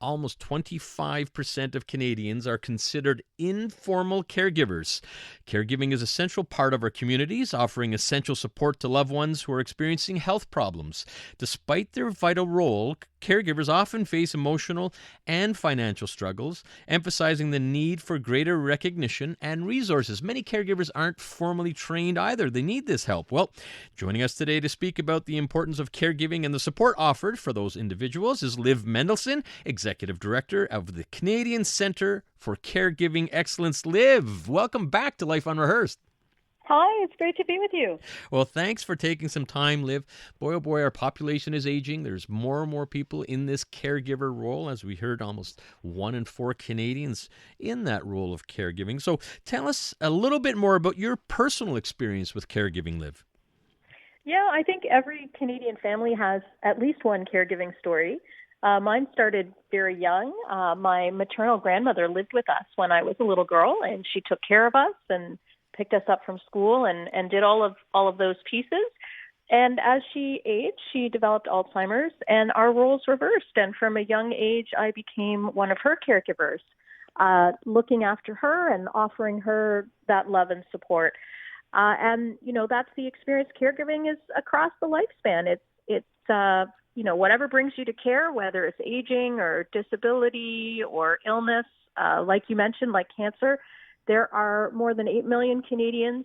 almost 25% of Canadians are considered informal caregivers. Caregiving is a central part of our communities, offering essential support to loved ones who are experiencing health problems. Despite their vital role, caregivers often face emotional and financial struggles, emphasizing the need for greater recognition and resources. Many caregivers aren't formally trained either. They need this help. Well, joining us today to speak about the importance of caregiving and the support offered for those individuals is Liv Mendelsohn, Executive Director of the Canadian Centre for Caregiving Excellence. Liv, welcome back to Life Unrehearsed. Hi, it's great to be with you. Well, thanks for taking some time, Liv. Boy, oh boy, our population is aging. There's more and more people in this caregiver role. As we heard, almost 1 in 4 Canadians in that role of caregiving. So tell us a little bit more about your personal experience with caregiving, Liv. Yeah, I think every Canadian family has at least one caregiving story. Mine started very young. My maternal grandmother lived with us when I was a little girl, and she took care of us and picked us up from school and did all of those pieces. And as she aged, she developed Alzheimer's, and our roles reversed. And from a young age, I became one of her caregivers, looking after her and offering her that love and support. That's the experience. Caregiving is across the lifespan. It's whatever brings you to care, whether it's aging or disability or illness, like you mentioned, like cancer. There are more than 8 million Canadians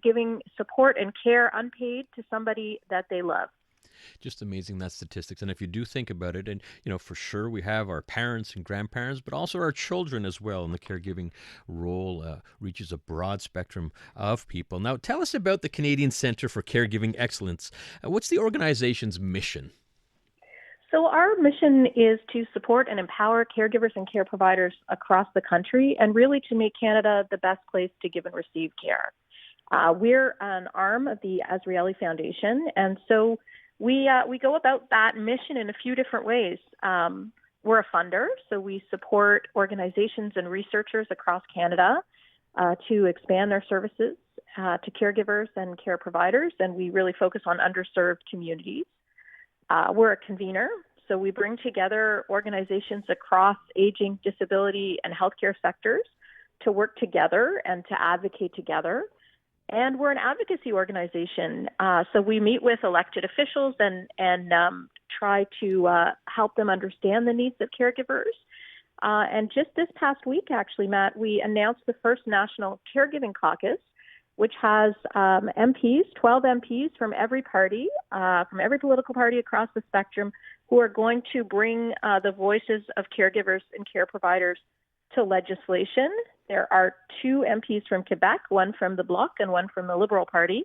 giving support and care unpaid to somebody that they love. Just amazing, that statistics. And if you do think about it, and for sure we have our parents and grandparents, but also our children as well. And the caregiving role reaches a broad spectrum of people. Now, tell us about the Canadian Centre for Caregiving Excellence. What's the organization's mission? So our mission is to support and empower caregivers and care providers across the country, and really to make Canada the best place to give and receive care. We're an arm of the Azrieli Foundation, and so we go about that mission in a few different ways. We're a funder, so we support organizations and researchers across Canada to expand their services to caregivers and care providers, and we really focus on underserved communities. We're a convener, so we bring together organizations across aging, disability, and healthcare sectors to work together and to advocate together. And we're an advocacy organization, so we meet with elected officials and try to help them understand the needs of caregivers. And just this past week, actually, Matt, we announced the first National Caregiving Caucus, which has MPs, 12 MPs from every party, from every political party across the spectrum, who are going to bring the voices of caregivers and care providers to legislation. There are 2 MPs from Quebec, one from the Bloc and one from the Liberal Party.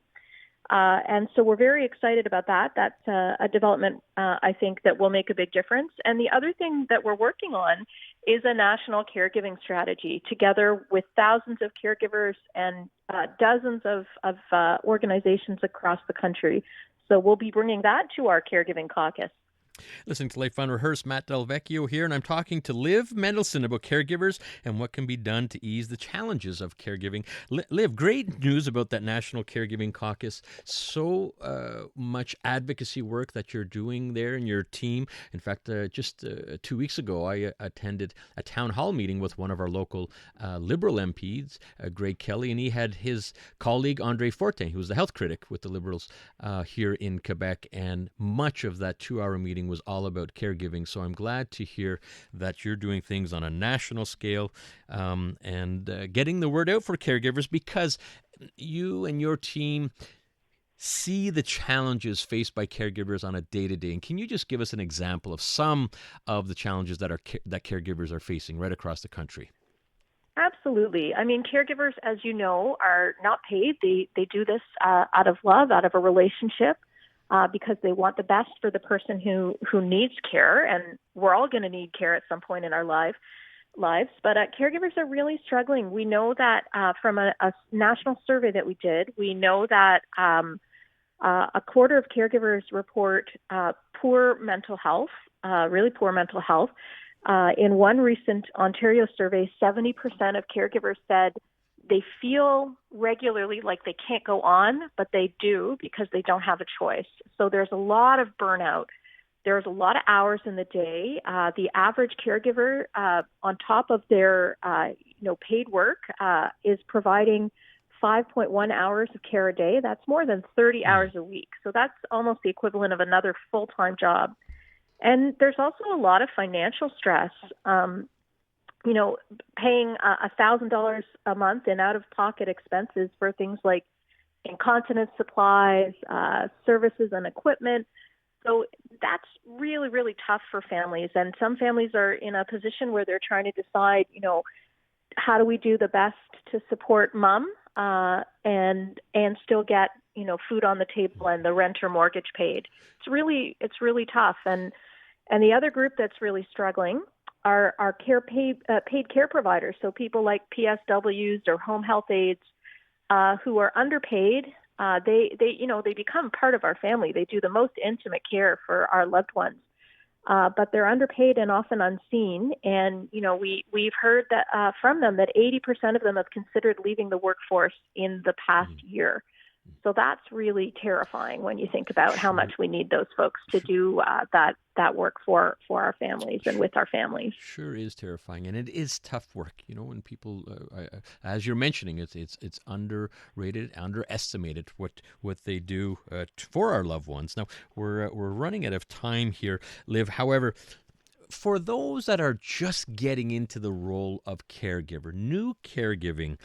And so we're very excited about that. That's a development, I think, that will make a big difference. And the other thing that we're working on is a national caregiving strategy, together with thousands of caregivers and dozens of organizations across the country. So we'll be bringing that to our Caregiving Caucus. Listening to Life Unrehearsed, Matt Delvecchio here, and I'm talking to Liv Mendelsohn about caregivers and what can be done to ease the challenges of caregiving. Liv, great news about that National Caregiving Caucus. So much advocacy work that you're doing there in your team. In fact, just 2 weeks ago, I attended a town hall meeting with one of our local Liberal MPs, Greg Kelly, and he had his colleague, Andre Fortin, who was the health critic with the Liberals here in Quebec, and much of that 2-hour meeting was all about caregiving. So I'm glad to hear that you're doing things on a national scale and getting the word out for caregivers, because you and your team see the challenges faced by caregivers on a day-to-day. And can you just give us an example of some of the challenges that caregivers are facing right across the country? Absolutely. I mean, caregivers, as you know, are not paid. They do this out of love, out of a relationship. Because they want the best for the person who needs care, and we're all going to need care at some point in our lives. But caregivers are really struggling. We know that from a national survey that we did, we know that a quarter of caregivers report poor mental health, really poor mental health. In one recent Ontario survey, 70% of caregivers said they feel regularly like they can't go on, but they do because they don't have a choice. So there's a lot of burnout There's a lot of hours in the day. The average caregiver, on top of their paid work, is providing 5.1 hours of care a day. That's more than 30 hours a week. So that's almost the equivalent of another full-time job. And there's also a lot of financial stress. Paying $1,000 a month in out-of-pocket expenses for things like incontinence supplies, services and equipment. So that's really, really tough for families. And some families are in a position where they're trying to decide, how do we do the best to support mom and still get, food on the table and the rent or mortgage paid. It's really tough. And the other group that's really struggling are paid care providers. So people like PSWs or home health aides who are underpaid. They become part of our family. They do the most intimate care for our loved ones, but they're underpaid and often unseen. And we've heard that from them that 80% of them have considered leaving the workforce in the past year. So that's really terrifying when you think about how much we need those folks to do that work for our families and with our families. Sure is terrifying, and it is tough work. When people, as you're mentioning, it's underrated, underestimated what they do for our loved ones. Now we're running out of time here, Liv. However, for those that are just getting into the role of caregiver, new caregiving,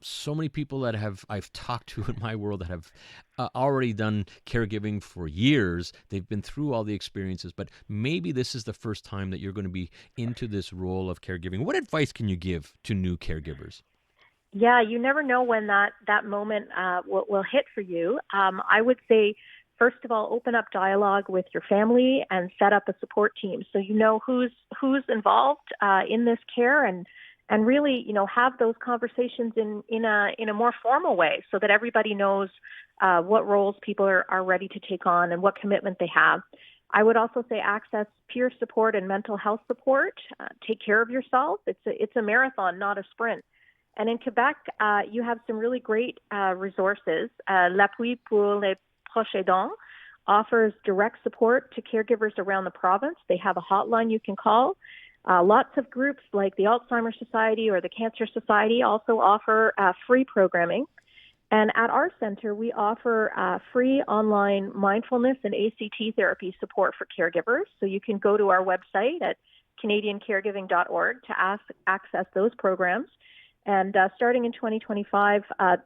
so many people that I've talked to in my world that have already done caregiving for years. They've been through all the experiences, but maybe this is the first time that you're going to be into this role of caregiving. What advice can you give to new caregivers? Yeah, you never know when that moment will hit for you. I would say, first of all, open up dialogue with your family and set up a support team so you know who's involved in this care and really, have those conversations in a more formal way so that everybody knows what roles people are ready to take on and what commitment they have. I would also say access peer support and mental health support. Take care of yourself. It's a marathon, not a sprint. And in Quebec, you have some really great resources. L'Appui pour les proches aidants offers direct support to caregivers around the province. They have a hotline you can call. Lots of groups like the Alzheimer's Society or the Cancer Society also offer free programming. And at our center, we offer free online mindfulness and ACT therapy support for caregivers. So you can go to our website at canadiancaregiving.org to access those programs. And starting in 2025,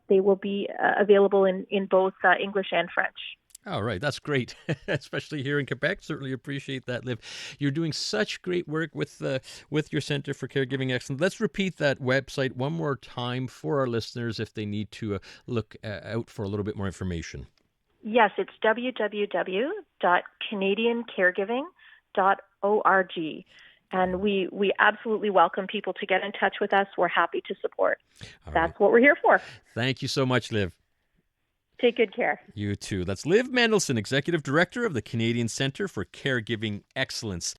they will be available in both English and French. All right, that's great, especially here in Quebec. Certainly appreciate that, Liv. You're doing such great work with your Centre for Caregiving Excellence. Let's repeat that website one more time for our listeners if they need to look out for a little bit more information. Yes, it's www.canadiancaregiving.org. And we absolutely welcome people to get in touch with us. We're happy to support. That's what we're here for. Thank you so much, Liv. Take good care. You too. That's Liv Mendelsohn, Executive Director of the Canadian Centre for Caregiving Excellence.